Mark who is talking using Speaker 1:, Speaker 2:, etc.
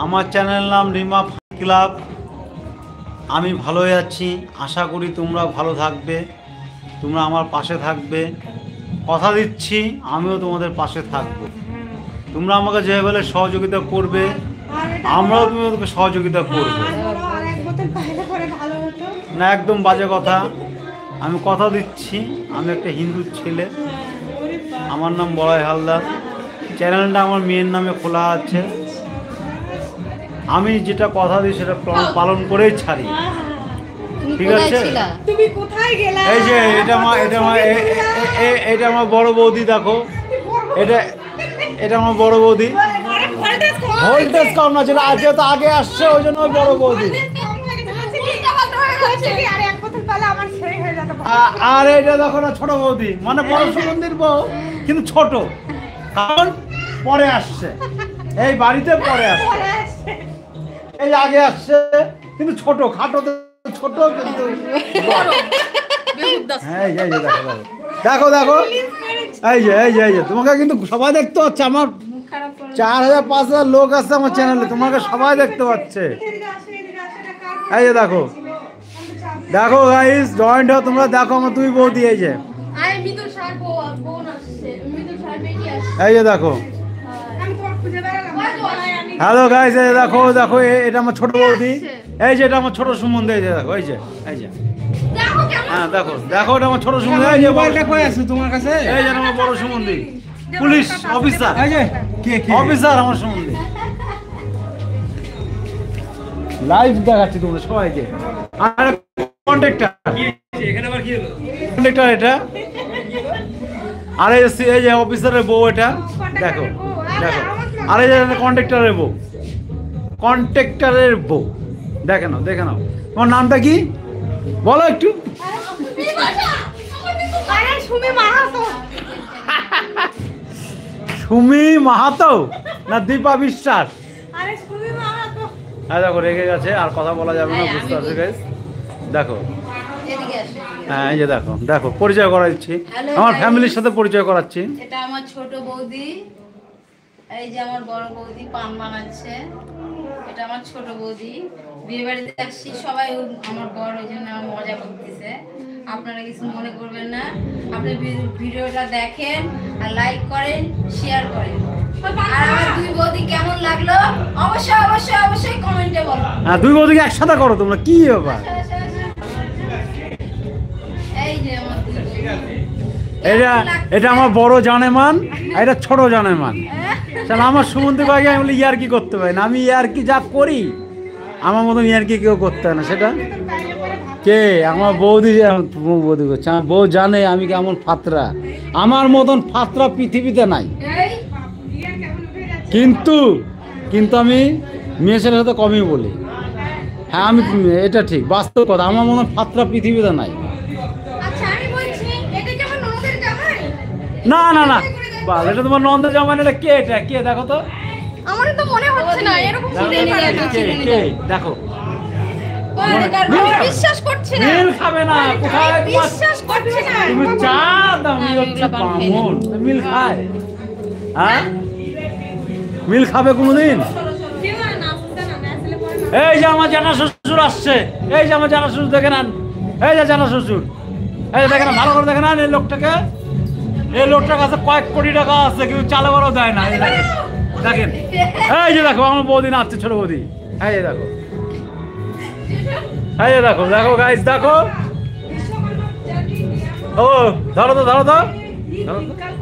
Speaker 1: আমার চ্যানেল নাম রিমা ক্লাব। আমি ভালোই আছি, আশা করি তোমরা ভালো থাকবে, তোমরা আমার পাশে থাকবে। কথা দিচ্ছি আমিও তোমাদের পাশে থাকবো। তোমরা আমাকে যেভাবে সহযোগিতা করবে আমরাও তোমাদেরকে সহযোগিতা করবো না। একদম বাজে কথা। আমি কথা দিচ্ছি, আমি একটা হিন্দু ছেলে, আমার নাম বলাই হালদার। চ্যানেলটা আমার মেয়ের নামে খোলা আছে। আমি যেটা কথা দিই সেটা পালন করেই ছাড়ি, ঠিক আছে? এই যে এটা আমার বড় বৌদি, দেখো এটা আমার বড় বৌদি। ভোল্টেজ কম না, যেটা আজকে তো আগে আসছে ওই জন্য বড় বৌদি। আর এটা দেখো না ছোট বৌদি, মানে বড় সুগন্ধির বউ কিন্তু ছোট, কারণ পরে আসছে, এই বাড়িতে পরে আসছে। এই আগে আসছে কিন্তু ছোট, খাটো ছোট কিন্তু দেখো দেখো এই যে তোমাকে কিন্তু সবাই দেখতে পাচ্ছে। আমার 4000-5000 লোক আছে আমার চ্যানেলে, তোমাকে সবাই দেখতে পাচ্ছে। এই যে দেখো দেখো গাইস, জয়েন্ট হও তোমরা। দেখো আমার দুই বৌদি, এই যে এই যে দেখো। হ্যালো গাইস, এই দেখো দেখো, এটা আমার ছোট বৌদি। এই যে এটা আমার ছোট সুমন্দি, এই যে দেখো, এই যে হ্যাঁ দেখো দেখো, এটা আমার ছোট সুমন্দি। এই যে মোবাইলটা কই আছে তোমার কাছে? এই যে আমার বড় সুমন্দি, পুলিশ অফিসার। এই যে কে অফিসার আমার সুমন্দি। লাইভ দেখাচ্ছি তোমাদের সবাইকে। আর কন্ট্রাক্টর, এখানে আবার কি হলো? কন্ট্রাক্টর এটা। আর এই যে অফিসারের বউ, এটা দেখো দেখো। আর এই যে কন্ট্রাক্টরের বউ, কন্ট্রাক্টরের বউ। দেখে নাও দেখে নাও। তোমার নামটা কি বলো একটু? সুমি মাহাতো না দীপা বিশ্বাস? হ্যাঁ দেখো রেগে গেছে, আর কথা বলা যাবে না, বুঝতে পারছো গাইস? দেখো হ্যাঁ এই যে দেখো দেখো, পরিচয় করাচ্ছি, আমার ফ্যামিলির সাথে পরিচয় করাচ্ছি।
Speaker 2: এটা আমার ছোট বৌদি, এই যে আমার বড় বৌদি পান বানাচ্ছে। এটা আমার ছোট বৌদি। বিয়ে বাড়িতে আসছি, সবাই আমার বড়, ওই জন্য আমার মজা করতেছে। আপনারা কিছু মনে করবেন না। আপনি ভিডিওটা দেখেন আর লাইক করেন, শেয়ার করেন। আর আমার দুই বৌদি কেমন লাগলো অবশ্যই অবশ্যই অবশ্যই কমেন্টে বলো।
Speaker 1: হ্যাঁ, দুই বৌদিকে একসাথে করো তোমরা, কি ব্যাপার?
Speaker 2: এই যে আমার দুই বৌদি,
Speaker 1: এটা আমার বড় জানেমান, এটা ছোট জানেমান। তাহলে আমার সুমন্তি ভাইকে আমি বলি ইয়ার কি করতে পারি না, আমি ইয়ার কি যা করি আমার মতন ইয়ার কি কেউ করতে হয় না। সেটা কে? আমার বৌদি বৌদি করছে। আমার বউ জানে আমি কেমন ফাতরা, আমার মতন ফাতরা পৃথিবীতে নাই। কিন্তু কিন্তু আমি মেয়ে ছেলের সাথে কমই বলি। হ্যাঁ আমি, এটা ঠিক বাস্তব কথা, আমার মতন ফাতরা পৃথিবীতে নাই। না না না, বাল, এটা তোমার নন্দের জামাই। এটা কে? এটা কে দেখো তো?
Speaker 2: আমার তো মনে হচ্ছে না এরকম হতেই পারে না।
Speaker 1: কে দেখো,
Speaker 2: বিশ্বাস করছি না।
Speaker 1: মিল খাবে না, কোথায়
Speaker 2: বিশ্বাস করছি না।
Speaker 1: তুমি চা দাও, মিল হচ্ছে বামুন, মিল খায়? হ্যাঁ মিল খাবে কোনোদিন? এই যে আমার জানা শ্বশুর আসছে, এই যে আমার জানা শ্বশুর, দেখে নেন। এই যে জানা শ্বশুর, এই যে দেখেন, ভালো করে দেখে নেন এই লোকটাকে। এই লোকটার কাছে কয়েক কোটি টাকা আছে, কিন্তু চালে বড় দেয় না। এই দেখেন দেখেন, এই যে দেখো আমার বৌদি নাচছে, ছোট বৌদি। এই যে দেখো, এই যে দেখো দেখো গাইস, দেখো। ও ধরো তো ধরো তো ধরো তো।